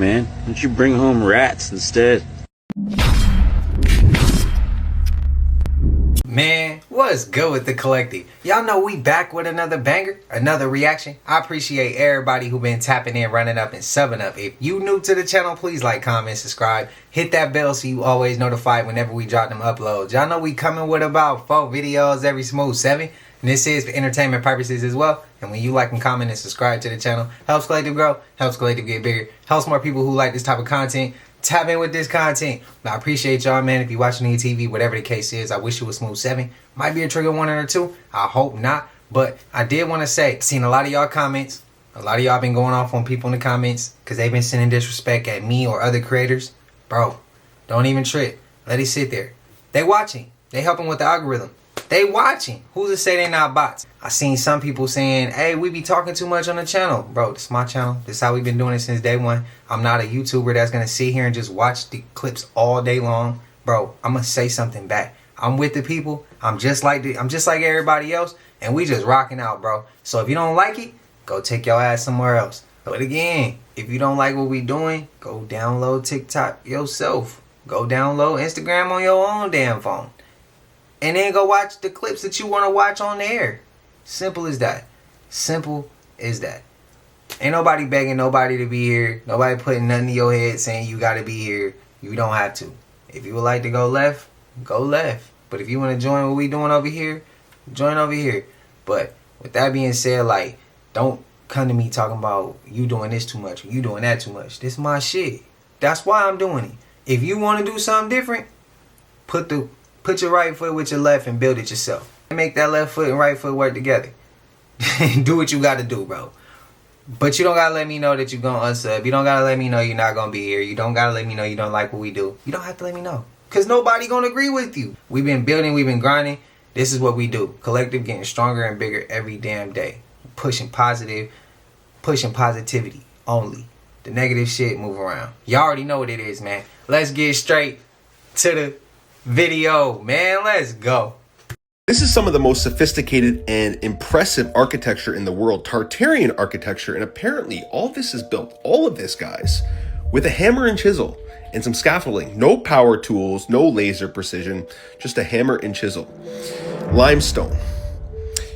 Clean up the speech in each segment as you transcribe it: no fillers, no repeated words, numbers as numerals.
Man, why don't you bring home rats instead? Man, what's good with the collective? Y'all know we back with another banger, another reaction. I appreciate everybody who been tapping in, running up, and subbing up. If you new to the channel, please like, comment, subscribe. Hit that bell so you always notified whenever we drop them uploads. Y'all know we coming with about 4 videos every smooth 7. And this is for entertainment purposes as well. And when you like and comment and subscribe to the channel, helps collective grow, helps collective get bigger, helps more people who like this type of content tap in with this content. I appreciate y'all, man. If you're watching on TV, whatever the case is, I wish you a smooth 7. Might be a trigger 1 or 2. I hope not. But I did want to say, seen a lot of y'all comments. A lot of y'all been going off on people in the comments because they've been sending disrespect at me or other creators. Bro, don't even trip. Let it sit there. They watching. They helping with the algorithm. They watching. Who's to say they not bots? I seen some people saying, hey, we be talking too much on the channel. Bro, this is my channel. This is how we've been doing it since day one. I'm not a YouTuber that's going to sit here and just watch the clips all day long. Bro, I'm going to say something back. I'm with the people. I'm just like everybody else. And we just rocking out, bro. So if you don't like it, go take your ass somewhere else. But again, if you don't like what we doing, go download TikTok yourself. Go download Instagram on your own damn phone. And then go watch the clips that you want to watch on the air. Simple as that. Simple as that. Ain't nobody begging nobody to be here. Nobody putting nothing in your head saying you got to be here. You don't have to. If you would like to go left, go left. But if you want to join what we doing over here, join over here. But with that being said, like, don't come to me talking about you doing this too much or you doing that too much. This is my shit. That's why I'm doing it. If you want to do something different, put your right foot with your left and build it yourself. Make that left foot and right foot work together. Do what you got to do, bro. But you don't got to let me know that you're going to unsub. You don't got to let me know you're not going to be here. You don't got to let me know you don't like what we do. You don't have to let me know. Because nobody going to agree with you. We've been building. We've been grinding. This is what we do. Collective getting stronger and bigger every damn day. Pushing positivity only. The negative shit move around. Y'all already know what it is, man. Let's get straight to the video, man. Let's go. This is some of the most sophisticated and impressive architecture in the world, Tartarian architecture, and apparently all this is built, all of this, guys, with a hammer and chisel and some scaffolding. No power tools, no laser precision, just a hammer and chisel. Limestone.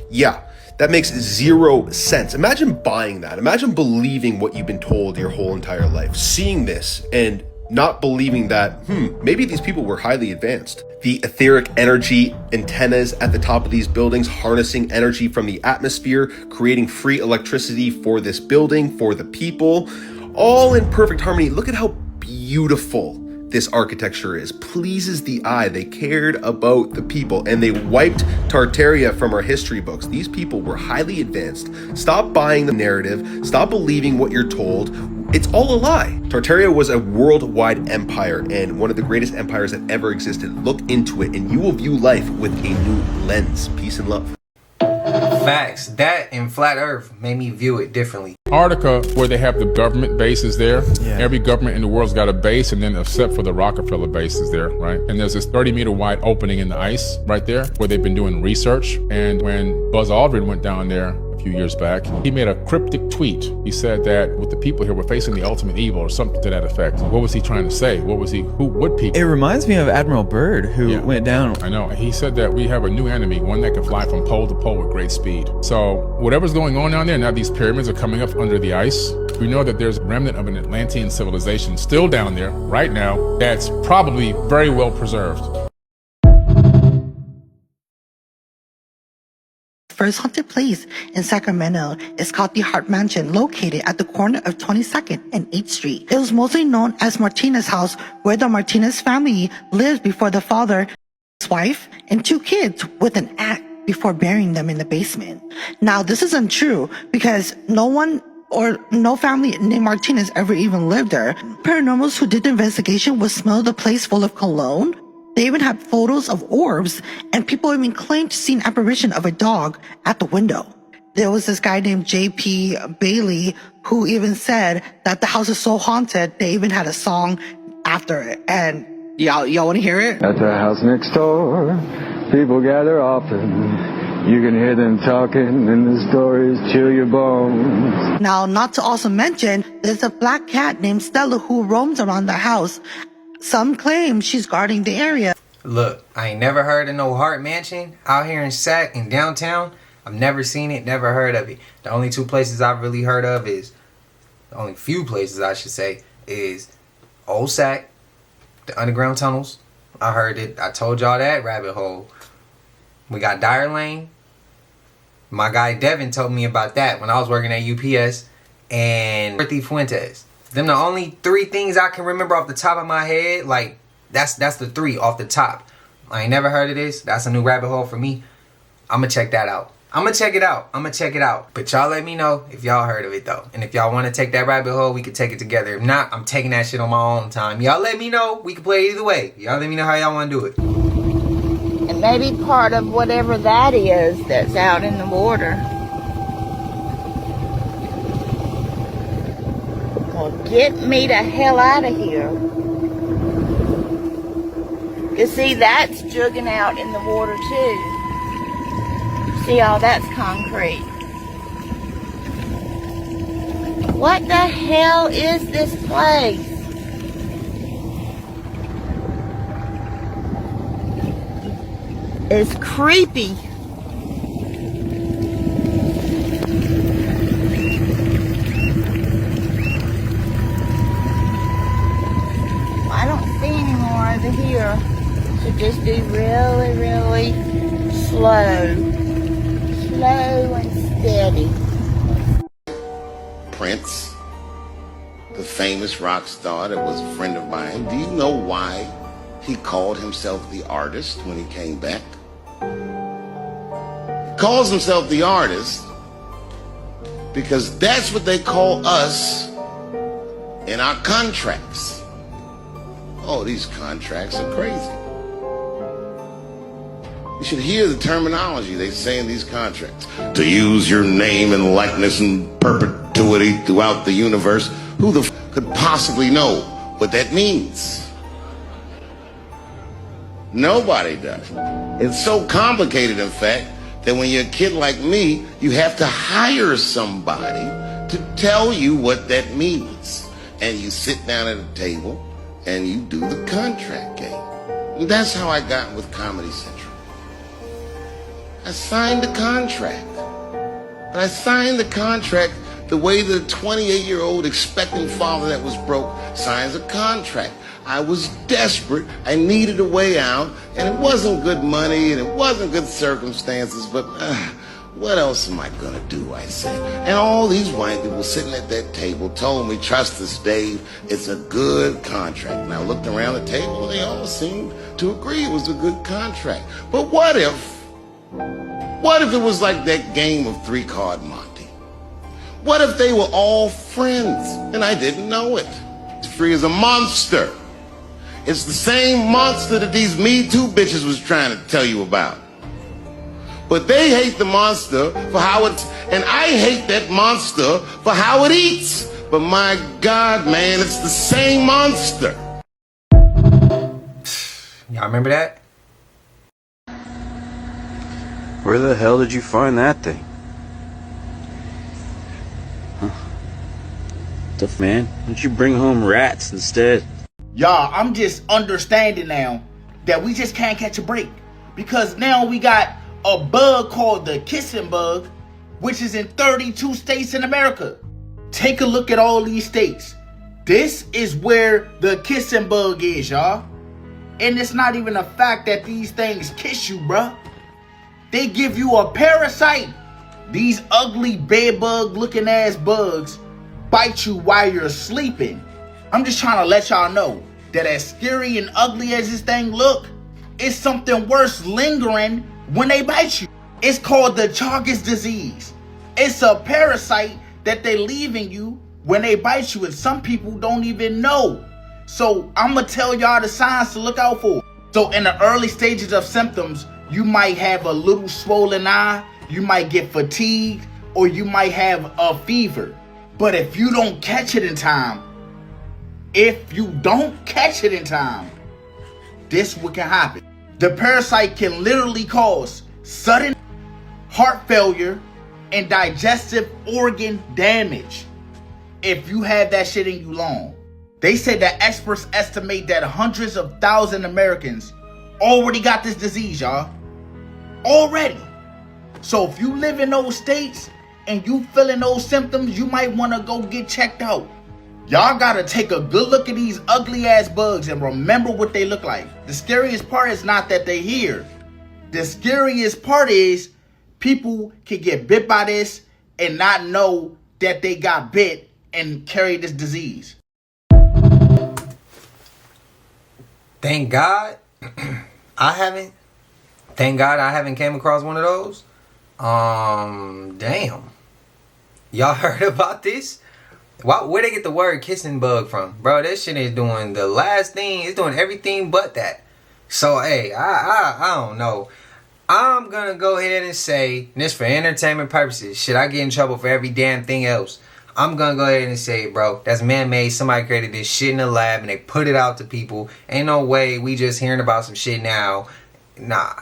Yeah, that makes 0 sense. Imagine buying that. Imagine believing what you've been told your whole entire life, seeing this and not believing that, maybe these people were highly advanced. The etheric energy antennas at the top of these buildings, harnessing energy from the atmosphere, creating free electricity for this building, for the people, all in perfect harmony. Look at how beautiful this architecture is. Pleases the eye. They cared about the people and they wiped Tartaria from our history books. These people were highly advanced. Stop buying the narrative. Stop believing what you're told. It's all a lie. Tartaria was a worldwide empire and one of the greatest empires that ever existed. Look into it and you will view life with a new lens. Peace and love. Facts. That and Flat Earth made me view it differently. Antarctica, where they have the government bases there. Yeah. Every government in the world's got a base, and then except for the Rockefeller bases there, right? And there's this 30-meter wide opening in the ice right there where they've been doing research. And when Buzz Aldrin went down there a few years back, he made a cryptic tweet. He said that with the people here, we're facing the ultimate evil or something to that effect. What was he trying to say? What people? It reminds me of Admiral Byrd, who went down. I know. He said that we have a new enemy, one that can fly from pole to pole with great speed. So whatever's going on down there, now these pyramids are coming up under the ice. We know that there's a remnant of an Atlantean civilization still down there right now that's probably very well preserved. First haunted place in Sacramento is called the Hart Mansion, located at the corner of 22nd and 8th Street. It was mostly known as Martinez House, where the Martinez family lived before the father, his wife, and 2 kids with an axe before burying them in the basement. Now, this isn't true because no family named Martinez ever even lived there. Paranormals who did the investigation would smell the place full of cologne. They even had photos of orbs, and people even claimed to see an apparition of a dog at the window. There was this guy named J.P. Bailey who even said that the house is so haunted, they even had a song after it. And y'all want to hear it? At the house next door, people gather often. You can hear them talking and the stories chill your bones. Now, not to also mention, there's a black cat named Stella who roams around the house. Some claim she's guarding the area. Look, I ain't never heard of no Hart Mansion out here in Sac in downtown. I've never seen it, never heard of it. The only two places I've really heard of is, the only few places I should say, is Old Sac, the underground tunnels. I heard it. I told y'all that rabbit hole. We got Dyer Lane. My guy Devin told me about that when I was working at UPS. And Dorothy Fuentes. Them the only three things I can remember off the top of my head. Like, that's the three off the top. I ain't never heard of this. That's a new rabbit hole for me. I'ma check that out. I'ma check it out. But y'all let me know if y'all heard of it though. And if y'all want to take that rabbit hole, we could take it together. If not, I'm taking that shit on my own time. Y'all let me know. We can play either way. Y'all let me know how y'all want to do it. And maybe part of whatever that is that's out in the water. Well, get me the hell out of here. You see, that's jugging out in the water too. See, all that's concrete. What the hell is this place? It's creepy. I don't see any more over here. So just be really, really slow. Slow and steady. Prince, the famous rock star that was a friend of mine, do you know why he called himself the artist when he came back? He calls himself the artist because that's what they call us in our contracts. Oh, these contracts are crazy. You should hear the terminology they say in these contracts. To use your name and likeness in perpetuity throughout the universe. Who the f could possibly know what that means? Nobody does. It's so complicated, in fact, that when you're a kid like me, you have to hire somebody to tell you what that means. And you sit down at a table and you do the contract game. And that's how I got with Comedy Central. I signed the contract. But I signed the contract the way that a 28-year-old expecting father that was broke signs a contract. I was desperate. I needed a way out. And it wasn't good money and it wasn't good circumstances. But what else am I going to do, I say. And all these white people sitting at that table told me, trust us, Dave, it's a good contract. And I looked around the table and they all seemed to agree it was a good contract. But what if it was like that game of three-card Monte? What if they were all friends and I didn't know it? Free as a monster. It's the same monster that these Me Too bitches was trying to tell you about. But they hate the monster for how it, and I hate that monster for how it eats. But my God, man, it's the same monster. Y'all remember that? Where the hell did you find that thing? Huh? Tough man. Why don't you bring home rats instead? Y'all, I'm just understanding now that we just can't catch a break. Because now we got a bug called the kissing bug, which is in 32 states in America. Take a look at all these states. This is where the kissing bug is, y'all. And it's not even a fact that these things kiss you, bruh. They give you a parasite. These ugly bed bug looking ass bugs bite you while you're sleeping. I'm just trying to let y'all know that as scary and ugly as this thing look, it's something worse lingering when they bite you. It's called the Chagas disease. It's a parasite that they leave in you when they bite you, and some people don't even know. So I'm gonna tell y'all the signs to look out for. So in the early stages of symptoms, you might have a little swollen eye, you might get fatigued, or you might have a fever. But if you don't catch it in time, this what can happen. The parasite can literally cause sudden heart failure, and digestive organ damage if you have that shit in you long. They said that experts estimate that hundreds of thousands of Americans already got this disease, y'all. Already. So if you live in those states and you feeling those symptoms, you might want to go get checked out. Y'all gotta take a good look at these ugly ass bugs and remember what they look like. The scariest part is not that they're here. The scariest part is people can get bit by this and not know that they got bit and carry this disease. Thank God I haven't came across one of those. Damn. Y'all heard about this? Where they get the word kissing bug from? Bro, this shit is doing the last thing. It's doing everything but that. So, hey, I don't know. I'm going to go ahead and say, this for entertainment purposes. Should I get in trouble for every damn thing else? I'm going to go ahead and say, bro, that's man-made. Somebody created this shit in the lab and they put it out to people. Ain't no way we just hearing about some shit now. Nah,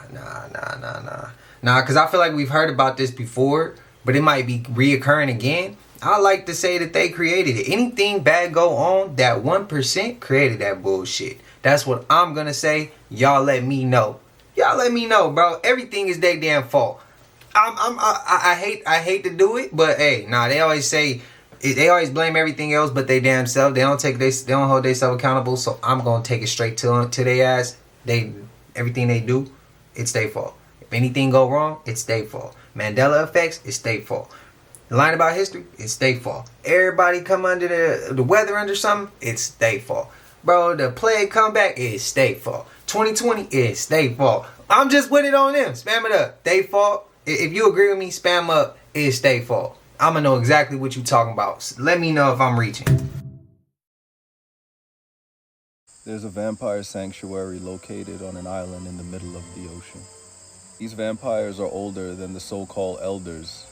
because I feel like we've heard about this before, but it might be reoccurring again. I like to say that they created it. Anything bad go on, that 1% created that bullshit. That's what I'm going to say. Y'all let me know. Y'all let me know, bro. Everything is their damn fault. I hate to do it, but hey, they always say, they always blame everything else but they damn self. They don't hold themselves accountable. So I'm gonna take it straight to their ass. Everything they do, it's their fault. If anything go wrong, it's their fault. Mandela effects, it's their fault. Lying about history, it's their fault. Everybody come under the weather under something, it's their fault. Bro, the plague comeback is their fault. 2020 is their fault. I'm just with it on them. Spam it up. They fault. If you agree with me, spam up. It's their fault. I'm going to know exactly what you're talking about. So let me know if I'm reaching. There's a vampire sanctuary located on an island in the middle of the ocean. These vampires are older than the so-called elders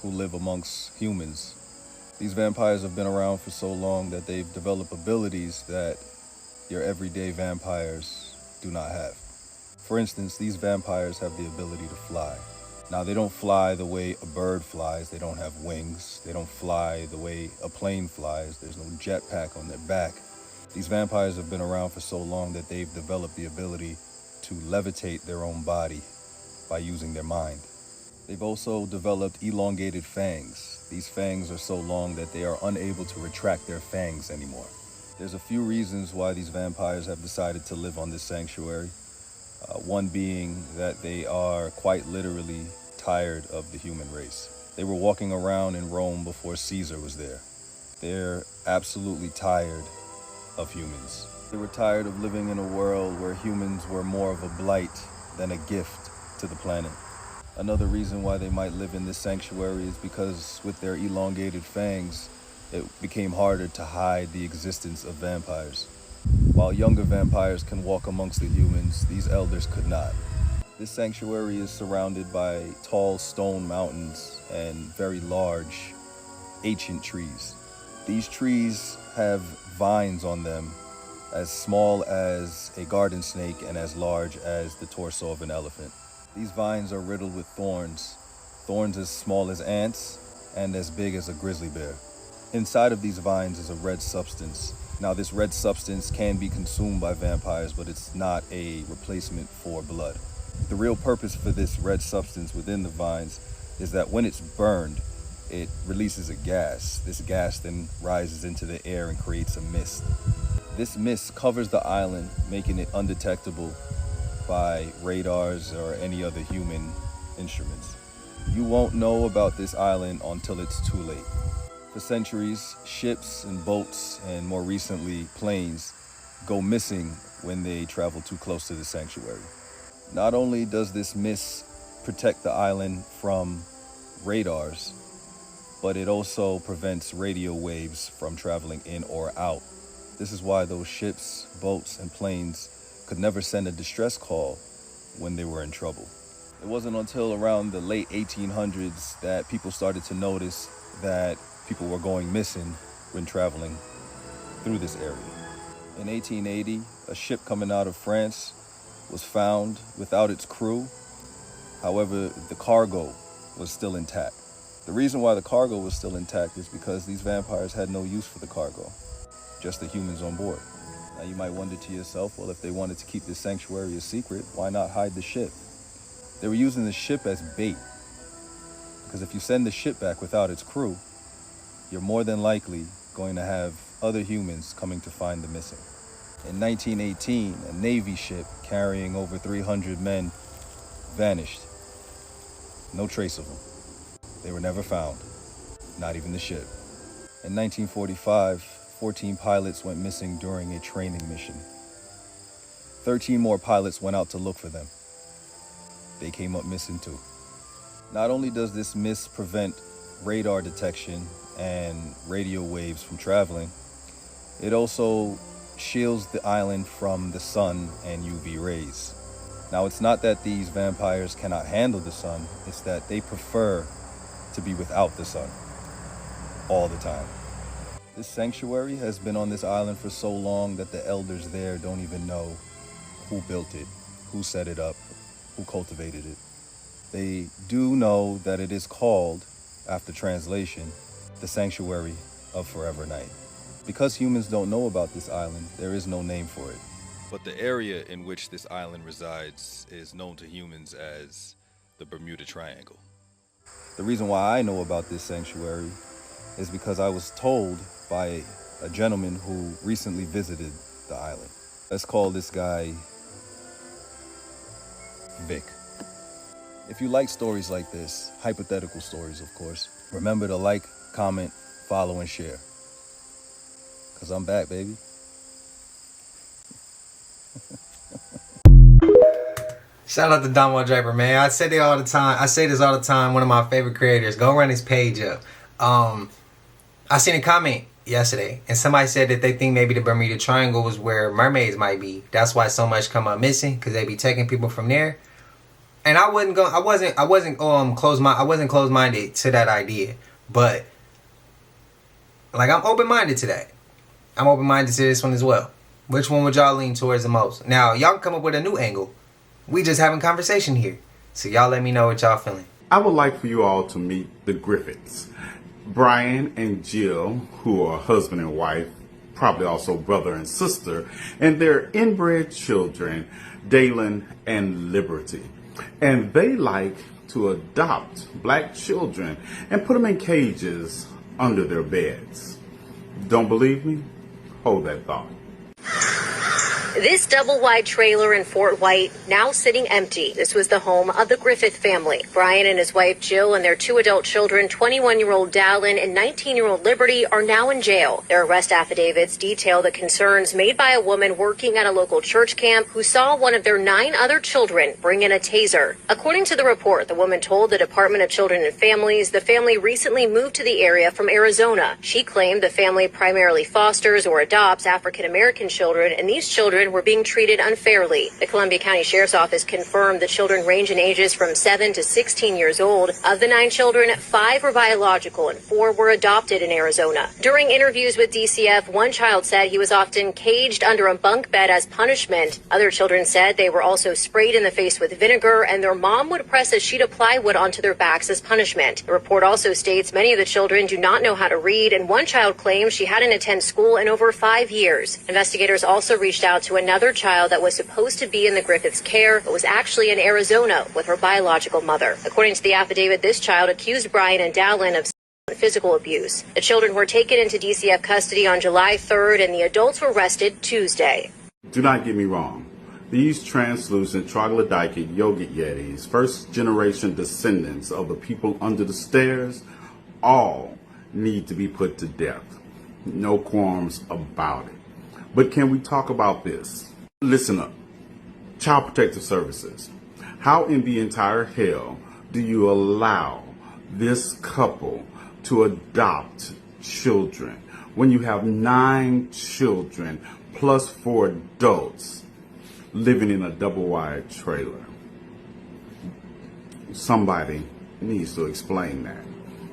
who live amongst humans. These vampires have been around for so long that they've developed abilities that your everyday vampires do not have. For instance, these vampires have the ability to fly. Now, they don't fly the way a bird flies. They don't have wings. They don't fly the way a plane flies. There's no jetpack on their back. These vampires have been around for so long that they've developed the ability to levitate their own body by using their mind. They've also developed elongated fangs. These fangs are so long that they are unable to retract their fangs anymore. There's a few reasons why these vampires have decided to live on this sanctuary. One being that they are quite literally tired of the human race. They were walking around in Rome before Caesar was there. They're absolutely tired of humans. They were tired of living in a world where humans were more of a blight than a gift to the planet. Another reason why they might live in this sanctuary is because with their elongated fangs, it became harder to hide the existence of vampires. While younger vampires can walk amongst the humans, these elders could not. This sanctuary is surrounded by tall stone mountains and very large, ancient trees. These trees have vines on them as small as a garden snake and as large as the torso of an elephant. These vines are riddled with thorns as small as ants and as big as a grizzly bear. Inside of these vines is a red substance. Now, this red substance can be consumed by vampires, but it's not a replacement for blood. The real purpose for this red substance within the vines is that when it's burned, it releases a gas. This gas then rises into the air and creates a mist. This mist covers the island, making it undetectable by radars or any other human instruments. You won't know about this island until it's too late. For centuries, ships and boats, and more recently, planes, go missing when they travel too close to the sanctuary. Not only does this mist protect the island from radars, but it also prevents radio waves from traveling in or out. This is why those ships, boats, and planes could never send a distress call when they were in trouble. It wasn't until around the late 1800s that people started to notice that people were going missing when traveling through this area. In 1880, a ship coming out of France was found without its crew. However, the cargo was still intact. The reason why the cargo was still intact is because these vampires had no use for the cargo, just the humans on board. Now you might wonder to yourself, well, if they wanted to keep this sanctuary a secret, why not hide the ship? They were using the ship as bait, because if you send the ship back without its crew, you're more than likely going to have other humans coming to find the missing. In 1918, a Navy ship carrying over 300 men vanished. No trace of them. They were never found, not even the ship. In 1945, 14 pilots went missing during a training mission. 13 more pilots went out to look for them. They came up missing too. Not only does this miss prevent radar detection and radio waves from traveling, it also shields the island from the sun and UV rays. Now, it's not that these vampires cannot handle the sun, it's that they prefer to be without the sun all the time. This sanctuary has been on this island for so long that the elders there don't even know who built it, who set it up, who cultivated it. They do know that it is called, after translation, the Sanctuary of Forever Night. Because humans don't know about this island, there is no name for it. But the area in which this island resides is known to humans as the Bermuda Triangle. The reason why I know about this sanctuary is because I was told by a gentleman who recently visited the island. Let's call this guy Vic. If you like stories like this, hypothetical stories of course, remember to like, comment, follow, and share. Cause I'm back, baby. Shout out to Domo Draper, man. I say this all the time. One of my favorite creators. Go run his page up. I seen a comment yesterday, and somebody said that they think maybe the Bermuda Triangle was where mermaids might be. That's why so much come up missing, because they be taking people from there. And I wasn't closed-minded to that idea, but like I'm open-minded to that. I'm open-minded to this one as well. Which one would y'all lean towards the most? Now, y'all can come up with a new angle. We just having conversation here. So y'all let me know what y'all feeling. I would like for you all to meet the Griffiths. Brian and Jill, who are husband and wife, probably also brother and sister, and their inbred children, Dalen and Liberty. And they like to adopt black children and put them in cages under their beds. Don't believe me? Hold that thought. This double-wide trailer in Fort White, now sitting empty. This was the home of the Griffith family. Brian and his wife Jill and their two adult children, 21-year-old Dallin and 19-year-old Liberty, are now in jail. Their arrest affidavits detail the concerns made by a woman working at a local church camp who saw one of their 9 other children bring in a taser. According to the report, the woman told the Department of Children and Families the family recently moved to the area from Arizona. She claimed the family primarily fosters or adopts African-American children, and these children were being treated unfairly. The Columbia County Sheriff's Office confirmed the children range in ages from 7 to 16 years old. Of the 9 children, 5 were biological and 4 were adopted in Arizona. During interviews with DCF, one child said he was often caged under a bunk bed as punishment. Other children said they were also sprayed in the face with vinegar, and their mom would press a sheet of plywood onto their backs as punishment. The report also states many of the children do not know how to read, and one child claims she hadn't attended school in over 5 years. Investigators also reached out to another child that was supposed to be in the Griffiths' care, but was actually in Arizona with her biological mother. According to the affidavit, this child accused Brian and Dallin of physical abuse. The children were taken into DCF custody on July 3rd, and the adults were arrested Tuesday. Do not get me wrong. These translucent troglodytic yogic yetis, first-generation descendants of the people under the stairs, all need to be put to death. No qualms about it. But can we talk about this? Listen up. Child Protective Services. How in the entire hell do you allow this couple to adopt children when you have 9 children plus 4 adults living in a double-wide trailer? Somebody needs to explain that,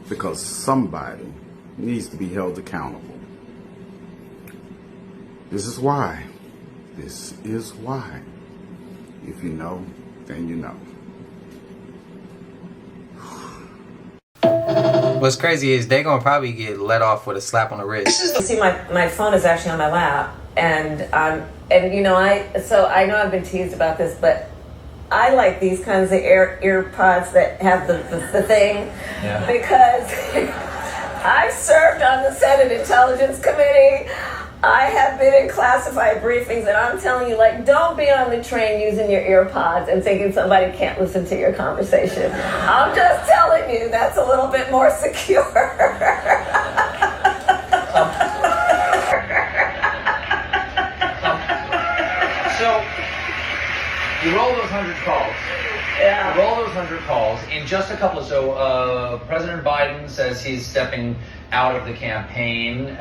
because somebody needs to be held accountable. This is why. This is why. If you know, then you know. What's crazy is they gonna probably get let off with a slap on the wrist. See, my phone is actually on my lap, and you know, I know I've been teased about this, but I like these kinds of ear pods that have the thing, because I served on the Senate Intelligence Committee. I have been in classified briefings, and I'm telling you, like, don't be on the train using your ear pods and thinking somebody can't listen to your conversation. I'm just telling you, that's a little bit more secure. So, you roll those 100 calls. Yeah. You roll those 100 calls in just a couple of, President Biden says he's stepping out of the campaign.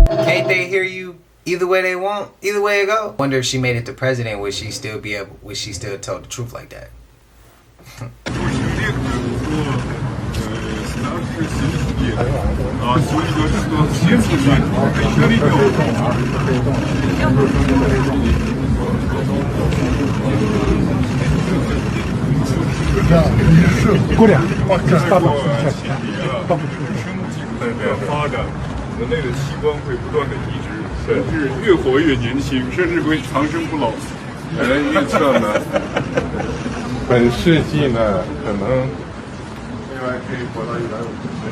Can't they hear you either way they want? Either way it go. Wonder if she made it to president, would she still tell the truth like that?人类的器官会不断的移植，甚至越活越年轻，甚至会长生不老。来预测呢，本世纪呢，可能未来可以活到150岁。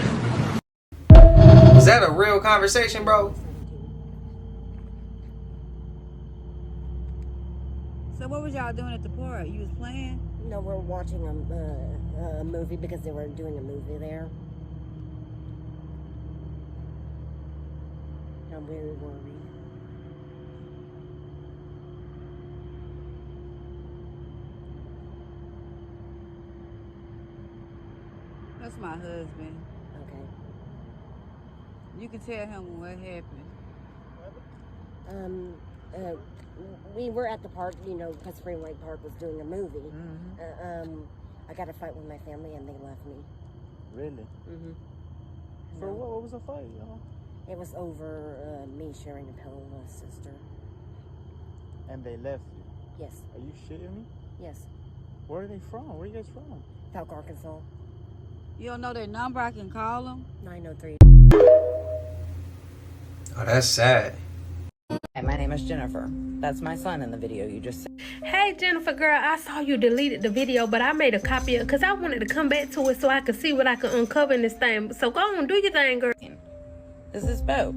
Is that a real conversation, bro? So what was y'all doing at the park? You was playing? No, we're watching a movie because they were doing a movie there. I'm very worried. That's my husband. Okay. You can tell him what happened. We were at the park, you know, because Spring Lake Park was doing a movie. I got a fight with my family and they left me. Really? For what? What was the fight, y'all? It was over me sharing a pillow with my sister. And they left you? Yes. Are you shitting me? Yes. Where are they from? Where are you guys from? Falk, Arkansas. You don't know their number? I can call them? 903. Oh, that's sad. Hey, my name is Jennifer. That's my son in the video you just said. Hey, Jennifer, girl, I saw you deleted the video, but I made a copy of it because I wanted to come back to it so I could see what I could uncover in this thing. So go on, do your thing, girl. This is Bo.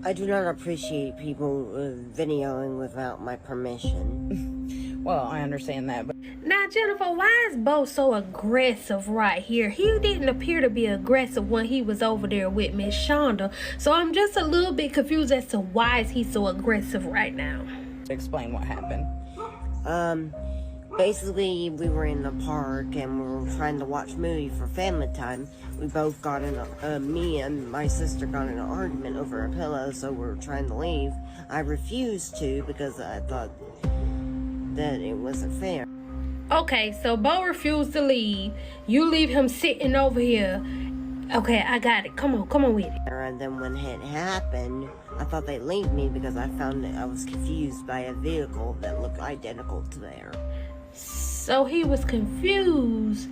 I do not appreciate people videoing without my permission. Well, I understand that, but... Now, Jennifer, why is Bo so aggressive right here? He didn't appear to be aggressive when he was over there with Miss Shonda. So I'm just a little bit confused as to why is he so aggressive right now. Explain what happened. Basically, we were in the park and we were trying to watch a movie for family time. We both got in me and my sister got in an argument over a pillow, so we were trying to leave. I refused to because I thought that it wasn't fair. Okay, so Bo refused to leave. You leave him sitting over here. Okay, I got it. Come on with it. And then when it happened, I thought they'd leave me because I found that I was confused by a vehicle that looked identical to theirs. So he was confused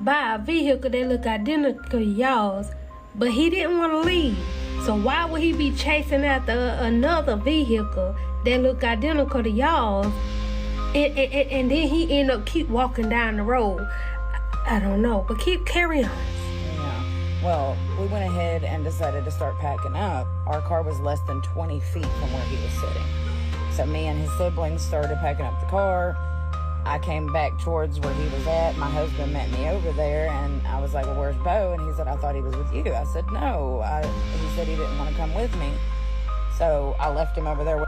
by a vehicle that looked identical to y'all's, but he didn't want to leave. So why would he be chasing after another vehicle that looked identical to y'all's, and then he ended up keep walking down the road? I don't know, but keep carrying on. Yeah. Well, we went ahead and decided to start packing up. Our car was less than 20 feet from where he was sitting. So me and his siblings started packing up the car. I came back towards where he was at. My husband met me over there, and I was like, well, where's Bo? And he said, I thought he was with you. I said, no. He said he didn't want to come with me. So I left him over there.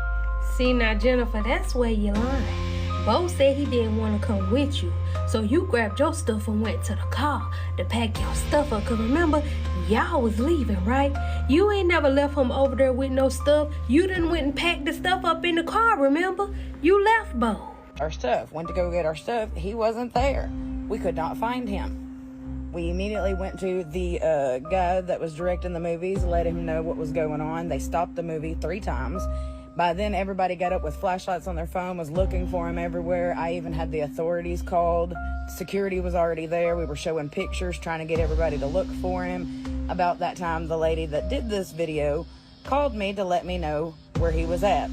See, now, Jennifer, that's where you're lying. Bo said he didn't want to come with you. So you grabbed your stuff and went to the car to pack your stuff up. Because remember, y'all was leaving, right? You ain't never left him over there with no stuff. You done went and packed the stuff up in the car, remember? You left Bo. Our stuff. Went to go get our stuff. He wasn't there. We could not find him. We immediately went to the guy that was directing the movies, let him know what was going on. They stopped the movie 3 times, By then, everybody got up with flashlights on their phone, was looking for him everywhere. I even had the authorities called. Security was already there. We were showing pictures, trying to get everybody to look for him. About that time, the lady that did this video called me to let me know where he was at.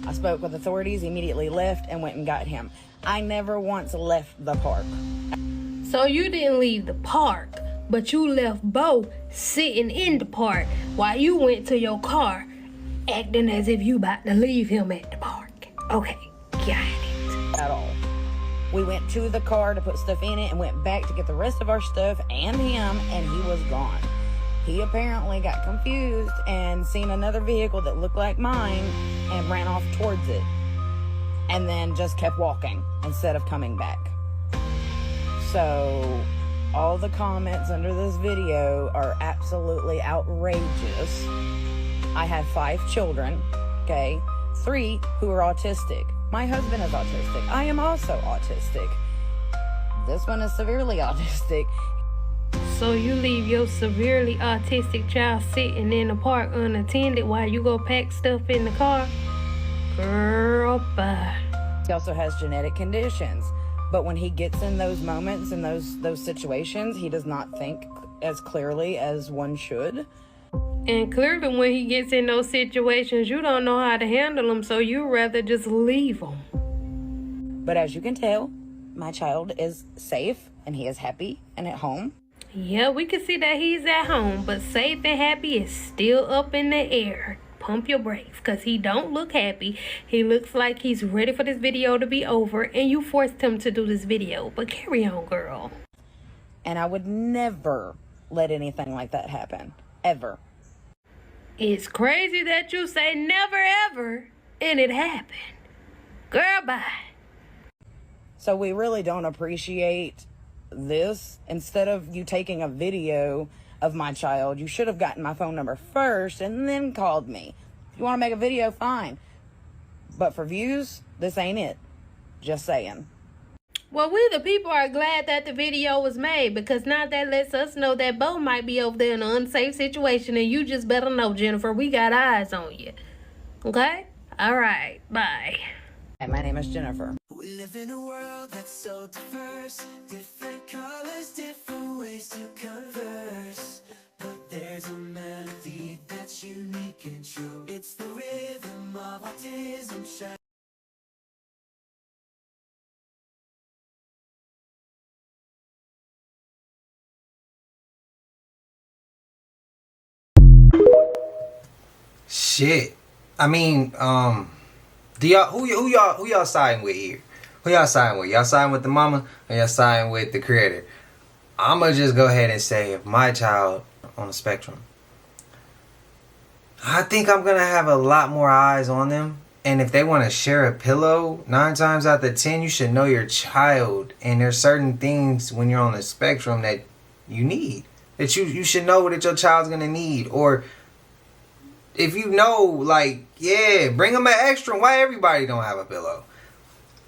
I spoke with authorities, immediately left, and went and got him. I never once left the park. So you didn't leave the park, but you left Bo sitting in the park while you went to your car, acting as if you about to leave him at the park. Okay, got it. At all. We went to the car to put stuff in it and went back to get the rest of our stuff and him, and he was gone. He apparently got confused and seen another vehicle that looked like mine and ran off towards it, and then just kept walking instead of coming back. So all the comments under this video are absolutely outrageous. I have 5 children, okay? 3 who are autistic. My husband is autistic. I am also autistic. This one is severely autistic. So you leave your severely autistic child sitting in the park unattended while you go pack stuff in the car? Girl, bye. He also has genetic conditions. But when he gets in those moments and those situations, he does not think as clearly as one should. And clearly when he gets in those situations, you don't know how to handle them, so you rather just leave him. But as you can tell, my child is safe and he is happy and at home. Yeah, we can see that he's at home, but safe and happy is still up in the air. Pump your brakes, because he don't look happy. He looks like he's ready for this video to be over, and you forced him to do this video. But carry on, girl. And I would never let anything like that happen. Ever. It's crazy that you say never ever, and it happened. Girl, bye. So we really don't appreciate this. Instead of you taking a video of my child, you should have gotten my phone number first and then called me. If you want to make a video, fine. But for views, this ain't it. Just saying. Well, we the people are glad that the video was made, because now that lets us know that Bo might be over there in an unsafe situation, and you just better know, Jennifer, we got eyes on you. Okay? All right. Bye. And my name is Jennifer. We live in a world that's so diverse, different colors, different ways to converse. But there's a melody that's unique and true. It's the rhythm of autism. Shit. I mean, do y'all who y'all siding with here? Who y'all siding with? Y'all siding with the mama or y'all siding with the creator? I'ma just go ahead and say, if my child on the spectrum, I think I'm gonna have a lot more eyes on them. And if they want to share a pillow, 9 times out of 10, you should know your child. And there's certain things when you're on the spectrum that you need, that you should know that your child's gonna need. Or if you know, like, yeah, bring them an extra. Why everybody don't have a pillow?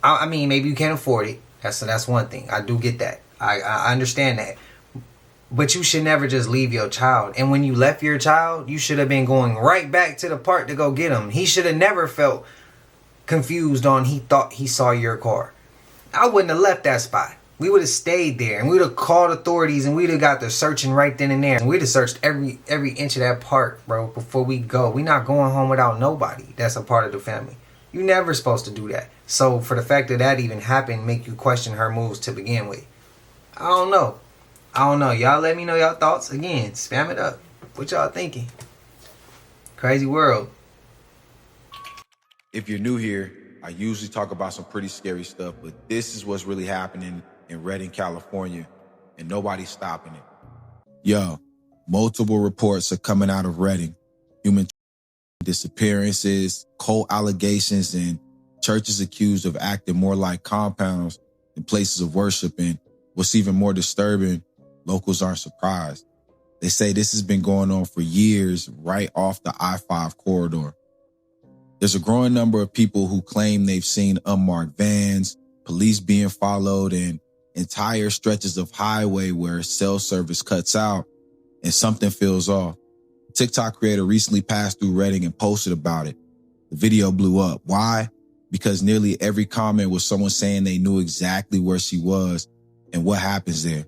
I mean, maybe you can't afford it. That's one thing. I do get that. I understand that. But you should never just leave your child. And when you left your child, you should have been going right back to the park to go get him. He should have never felt confused on he thought he saw your car. I wouldn't have left that spot. We would have stayed there, and we would have called authorities, and we'd have got the searching right then and there. And we'd have searched every inch of that park, bro, before we go. We're not going home without nobody that's a part of the family. You're never supposed to do that. So for the fact that that even happened, make you question her moves to begin with. I don't know. Y'all let me know y'all thoughts. Again, spam it up. What y'all thinking? Crazy world. If you're new here, I usually talk about some pretty scary stuff, but this is what's really happening in Redding, California, and nobody's stopping it. Yo, multiple reports are coming out of Redding. Human disappearances, cold allegations, and churches accused of acting more like compounds than places of worship. And what's even more disturbing, locals aren't surprised. They say this has been going on for years right off the I-5 corridor. There's a growing number of people who claim they've seen unmarked vans, police being followed, and entire stretches of highway where cell service cuts out and something feels off. A TikTok creator recently passed through Redding and posted about it. The video blew up. Why? Because nearly every comment was someone saying they knew exactly where she was and what happens there.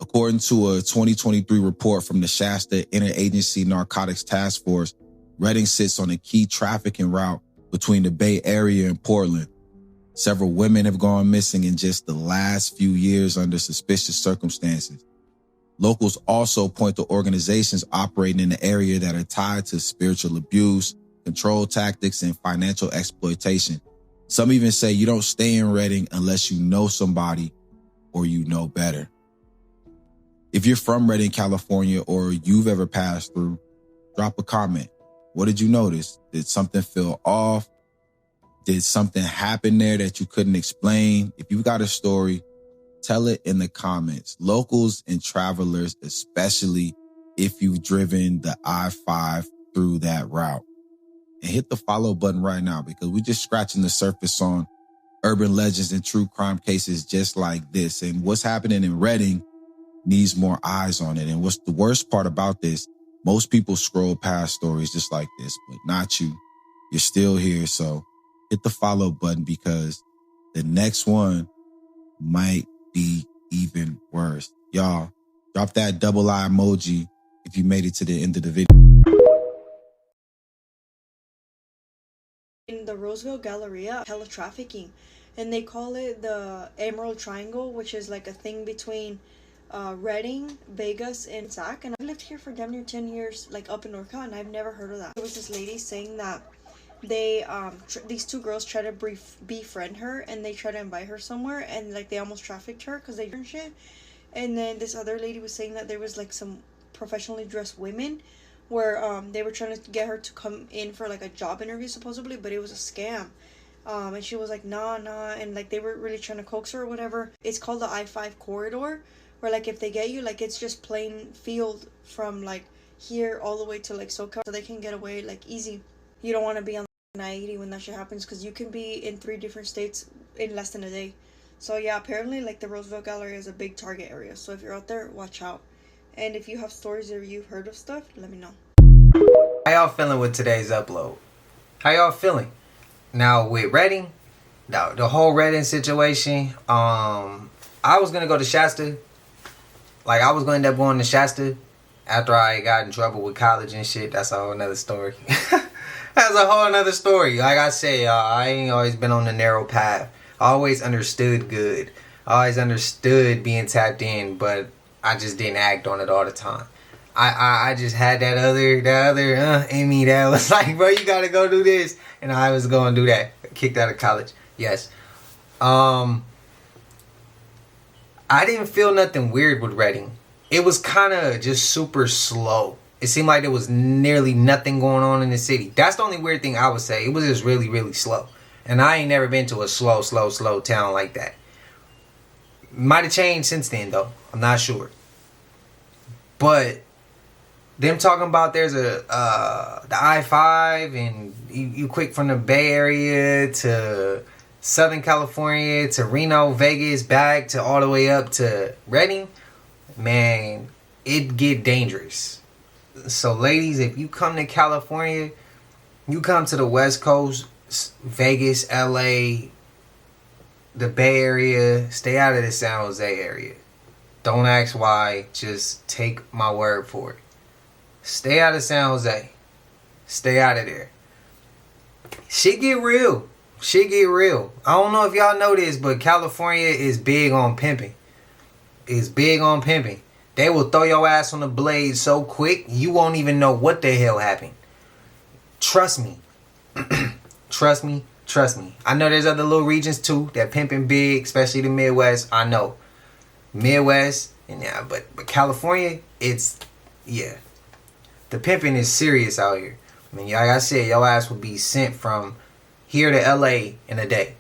According to a 2023 report from the Shasta Interagency Narcotics Task Force, Redding sits on a key trafficking route between the Bay Area and Portland. Several women have gone missing in just the last few years under suspicious circumstances. Locals also point to organizations operating in the area that are tied to spiritual abuse, control tactics, and financial exploitation. Some even say you don't stay in Redding unless you know somebody or you know better. If you're from Redding, California, or you've ever passed through, drop a comment. What did you notice? Did something feel off? Did something happen there that you couldn't explain? If you've got a story, tell it in the comments. Locals and travelers, especially if you've driven the I-5 through that route. And hit the follow button right now, because we're just scratching the surface on urban legends and true crime cases just like this. And what's happening in Redding needs more eyes on it. And what's the worst part about this, most people scroll past stories just like this, but not you. You're still here, so hit the follow button, because the next one might be even worse. Y'all, drop that double eye emoji if you made it to the end of the video. In the Roseville Galleria, hella trafficking, and they call it the Emerald Triangle, which is like a thing between Redding, Vegas, and Sac. And I've lived here for damn near 10 years, like up in Norca, and I've never heard of that. There was this lady saying that they these two girls try to befriend her, and they try to invite her somewhere, and like they almost trafficked her because they and shit. And then this other lady was saying that there was like some professionally dressed women where they were trying to get her to come in for like a job interview supposedly, but it was a scam. And she was like, nah, and like they were really trying to coax her or whatever. It's called the I-5 corridor, where like if they get you, like it's just plain field from like here all the way to like SoCal, so they can get away like easy. You don't want to be on I-80 when that shit happens, because you can be in 3 different states in less than a day. So yeah, apparently like the Roseville Gallery is a big target area, so if you're out there, watch out. And if you have stories or you've heard of stuff, let me know. How y'all feeling with today's upload? How y'all feeling? Now with Redding, the whole Redding situation, I was gonna go to Shasta. Like I was gonna end up going to Shasta after I got in trouble with college and shit. That's a whole nother story. That's a whole nother story. Like I say, I ain't always been on the narrow path. I always understood good. I always understood being tapped in, but I just didn't act on it all the time. I just had that other in me that was like, bro, you gotta go do this, and I was gonna do that. Kicked out of college. Yes. I didn't feel nothing weird with Redding. It was kind of just super slow. It seemed like there was nearly nothing going on in the city. That's the only weird thing I would say. It was just really, really slow. And I ain't never been to a slow town like that. Might have changed since then, though. I'm not sure. But them talking about there's the I-5 and you quick from the Bay Area to Southern California to Reno, Vegas, back to all the way up to Redding, man, it get dangerous. So ladies, if you come to California, you come to the West Coast, Vegas, LA, the Bay Area, stay out of the San Jose area. Don't ask why, just take my word for it. Stay out of San Jose. Stay out of there. Shit get real. Shit get real. I don't know if y'all know this, but California is big on pimping. It's big on pimping. They will throw your ass on the blade so quick, you won't even know what the hell happened. Trust me. Trust me. Trust me. I know there's other little regions too that pimping big, especially the Midwest. I know. Midwest, and yeah, but California, it's, yeah. The pimping is serious out here. I mean, like I said, your ass will be sent from here to LA in a day.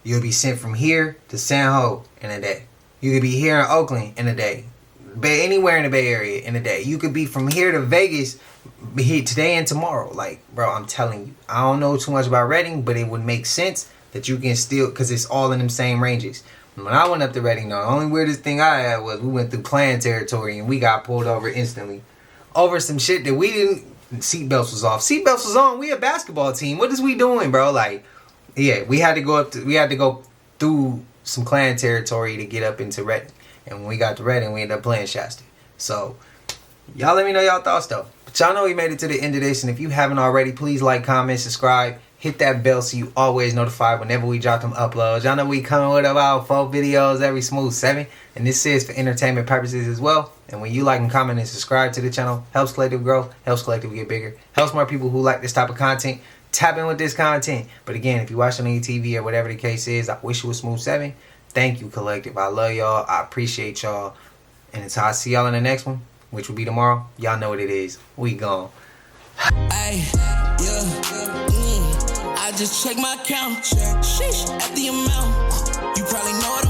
You'll be sent from here to San Ho in a day. You could be here in Oakland in a day. Anywhere in the Bay Area in a day. You could be from here to Vegas today and tomorrow. Like, bro, I'm telling you. I don't know too much about Redding, but it would make sense that you can still, because it's all in them same ranges. When I went up to Redding, the only weirdest thing I had was we went through Klan territory and we got pulled over instantly. Over some shit that we didn't, seatbelts was off. Seatbelts was on. We a basketball team. What is we doing, bro? Like, yeah, we had to go through some clan territory to get up into Redding. And when we got to Redding, we ended up playing Shasta. So, y'all let me know y'all thoughts, though. But y'all know we made it to the end of this. And if you haven't already, please like, comment, subscribe. Hit that bell so you always notified whenever we drop them uploads. Y'all know we coming with about 4 videos every smooth 7. And this is for entertainment purposes as well. And when you like and comment and subscribe to the channel, helps Collective grow, helps Collective get bigger, helps more people who like this type of content tap in with this content. But again, if you're watching on your TV or whatever the case is, I wish it was smooth 7. Thank you, Collective. I love y'all. I appreciate y'all. And until I see y'all in the next one, which will be tomorrow, y'all know what it is. We gone. Ay, yeah, I just checked my account. Sheesh, at the amount. You probably know it.